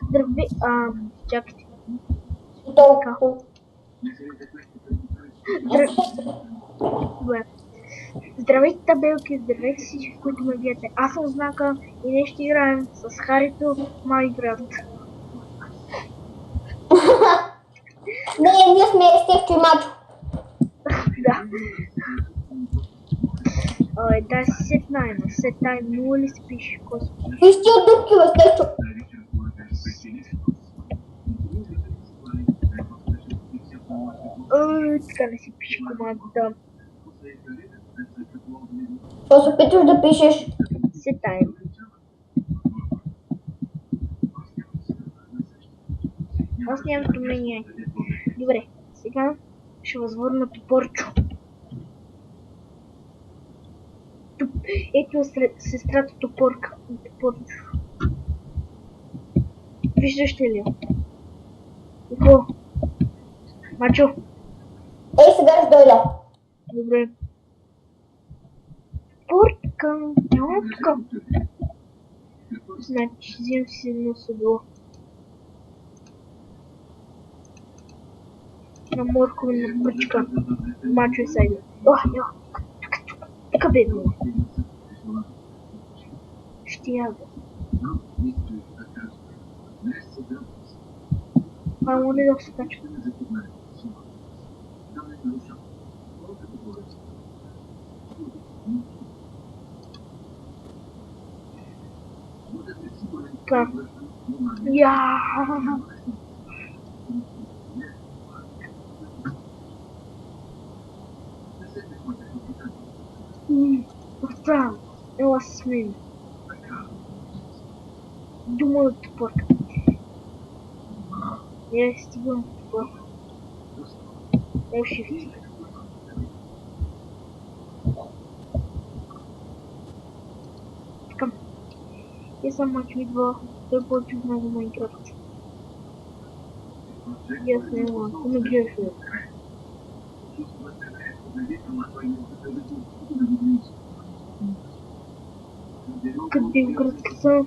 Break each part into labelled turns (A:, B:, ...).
A: Здрави... чакайте. Така.
B: Толкова.
A: Добре. Здравейте, табелки, здравейте всички, които ме гледате. Аз съм Знака и днес ще играем с Харито Майнкрафт.
B: Не, ние сме Стефчо и Мачо.
A: Да. Дай си сет найма. Сет тайм 0 ли си пише?
B: Виж ти от дупки, бе, Стефчо.
A: Така не си пише командата.
B: Що се опитваш да пишеш?
A: Сет тайм. Аз нямам промени. Добре, сега ще възвърна топорчо. Ето сестрата топорка. Топорчо. Виждаш ли? Какво? Мачо.
B: Ей, сега ще дойда.
A: Добре. Топорка. Топорка. Значи, взимам си едно седло. На морковна пръчка. Мачо е сайда. Тук бе било. Ще яда. Мамо, не да се качва. Как? Я. Оставам. Ела с мен. Думаю, топорка. Я стигам топорка. Shift. Така. Я сам Мачо идва. Той получи много Майнкрафт. Ясно има. Ако ме гледаш, бе. Къде в градка съм?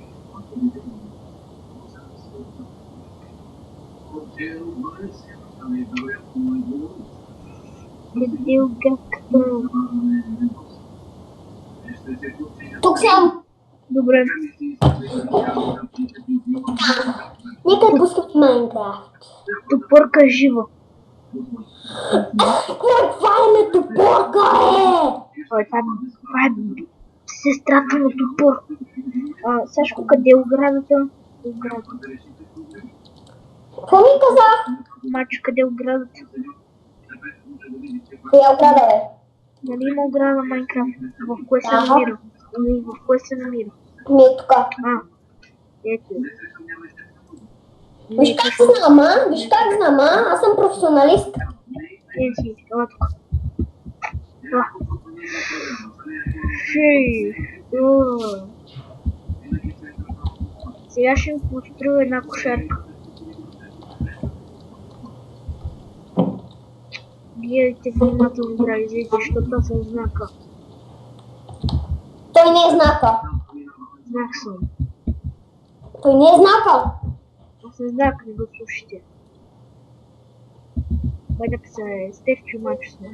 A: Къде в градка съм?
B: Тук съм.
A: Добре.
B: Нека пускат Майнкрафт.
A: Топорка е жива.
B: Това е топорка,
A: Това е сестрата на топор. Сашко, къде е оградата?
B: Какво ми каза?
A: Мачо, къде е оградата?
B: Коя ограда, бе?
A: Нали има ограда на Майнкрафт? В кое се намира? В кое се намира?
B: Не е тук.
A: Ето.
B: Виж как знам, аз съм професионалист.
A: Си, ела тук. Сега ще ми построя една кошарка. Гледайте внимателно, драги зрители, защото аз съм Знака.
B: Той не е Знака.
A: Знак съм.
B: Той не е Знака.
A: Аз съм Знак, не го слушайте. Бъдък се Стефчо и Мачо сме.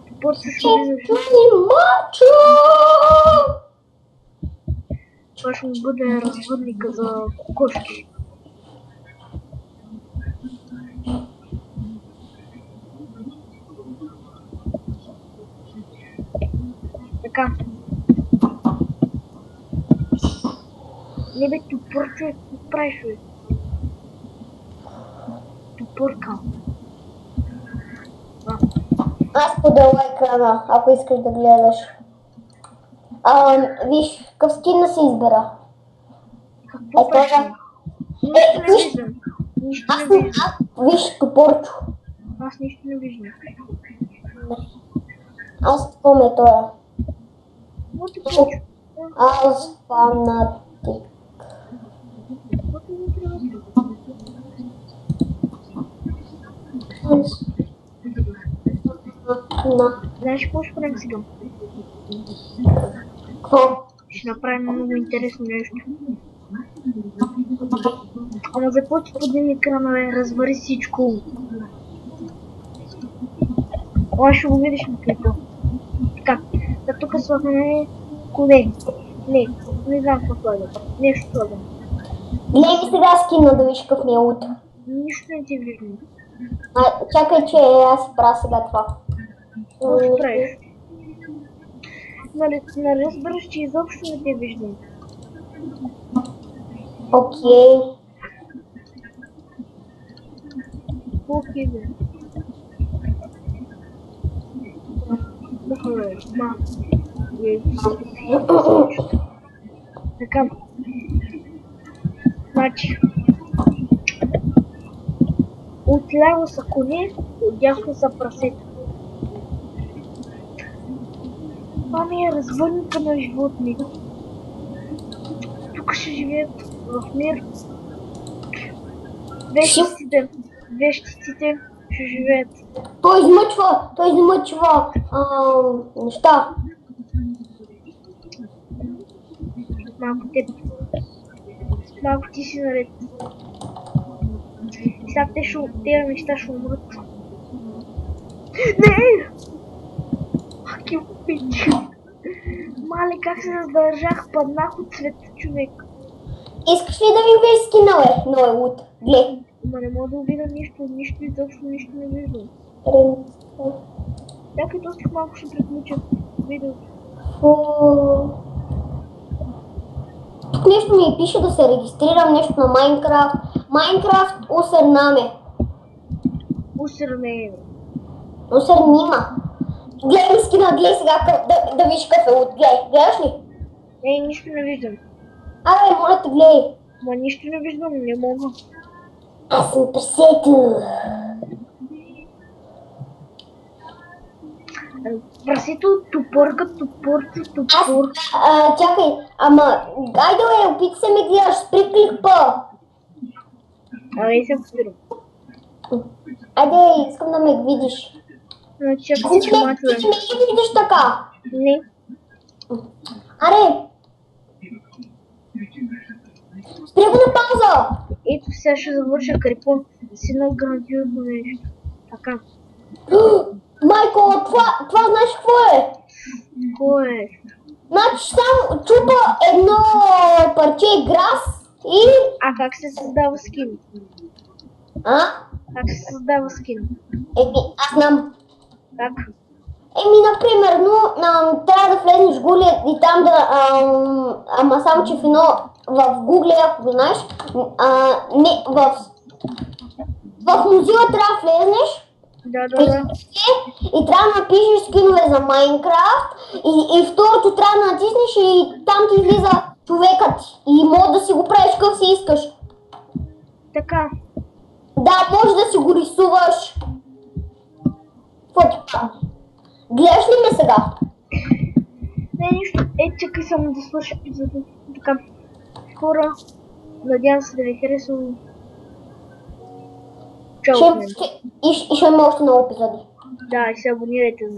A: Топор също влизаш.
B: Стефчо и Мачо!
A: Това ще му бъде развъдника за кокошки. Така. Не бе, топорчо, какво правиш, бе? Топорка.
B: Аз поделя екрана, ако искаш да гледаш. Виж, какъв скин да си избера.
A: Какво правиш? Нищо не виждам. Нищо не виждам.
B: Виж, топорчо.
A: Аз нищо не виждам.
B: Аз какво ме тоя?
A: Вот и топорчо.
B: Аз фанатик.
A: Знаеш какво ще правим сега?
B: Какво?
A: Ще направим много интересно нещо. Ама за какво ти подним екрана, бе? Развари всичко. Ой, ще го видиш на клипа. Така, да тук слагаме колени. Не знам какво слагам. Нещо слагам.
B: Гледай ми сега скина да виж какъв ми е лут.
A: Нищо не ти виждам.
B: Чакай, че аз си правя сега това.
A: Какво ще правиш? Нали разбираш, че изобщо не те виждам.
B: Окей.
A: Окей, бе. Така. Значи. Отляво са коне, отдясно са прасета. Това ми е развъдника на животни. Тук ще живеят в мир. Вещиците ще живеят.
B: Той измъчва неща.
A: Малко ти си наред. Сега тези неща ще умрат. Не! Аки пич! Мале, как се задържах, паднах от света, човек.
B: Искаш ли да ми видиш скина, бе? Но е лут. Гледай.
A: Ма не мога да видя нищо изобщо нищо не виждам. Чакай, още малко ще приключа видеото.
B: Тук нещо ми пише да се регистрирам нещо на Майнкрафт. Майнкрафт усърнаме.
A: Усърне.
B: Усърнима. Гледай ми скина, гледай сега да виж какъв е лут. Гледаш ли?
A: Не, нищо не виждам.
B: Абе, моля те, гледай.
A: Ма нищо не виждам, не мога.
B: Аз съм прасето.
A: Прасето, топорка.
B: Чакай, ама, айде, опитай се ме гледаш, спри клипа.
A: Абе, се спирам.
B: Айде, искам да ме видиш.
A: Чакай,
B: Ти ме видиш така?
A: Не.
B: Аре! Спри го на пауза!
A: Ето сега ще завърша крипа с едно грандиозно нещо. Така.
B: Майко, това знаеш какво е?
A: Какво е?
B: Значи само чупа едно парче грас и...
A: А как се създава скин? Как се създава скин?
B: Аз знам.
A: Как?
B: Например, трябва да влезеш в Google и там да... ама само, че в Google, ако го знаеш, в Mozilla трябва да влезнеш.
A: Да.
B: И трябва да напишеш скинове за Майнкрафт и второто трябва да натиснеш и там ти излиза човекът и може да си го правиш какъв си искаш.
A: Така.
B: Да, може да си го рисуваш. Какво ти правиш? Гледаш ли ме сега?
A: Не, нищо. Чакай само да свърша епизода. Така. Хора, надявам се да ви хареса. Чао от мен.
B: И ще има още много епизоди.
A: Да, и се абонирайте за мен.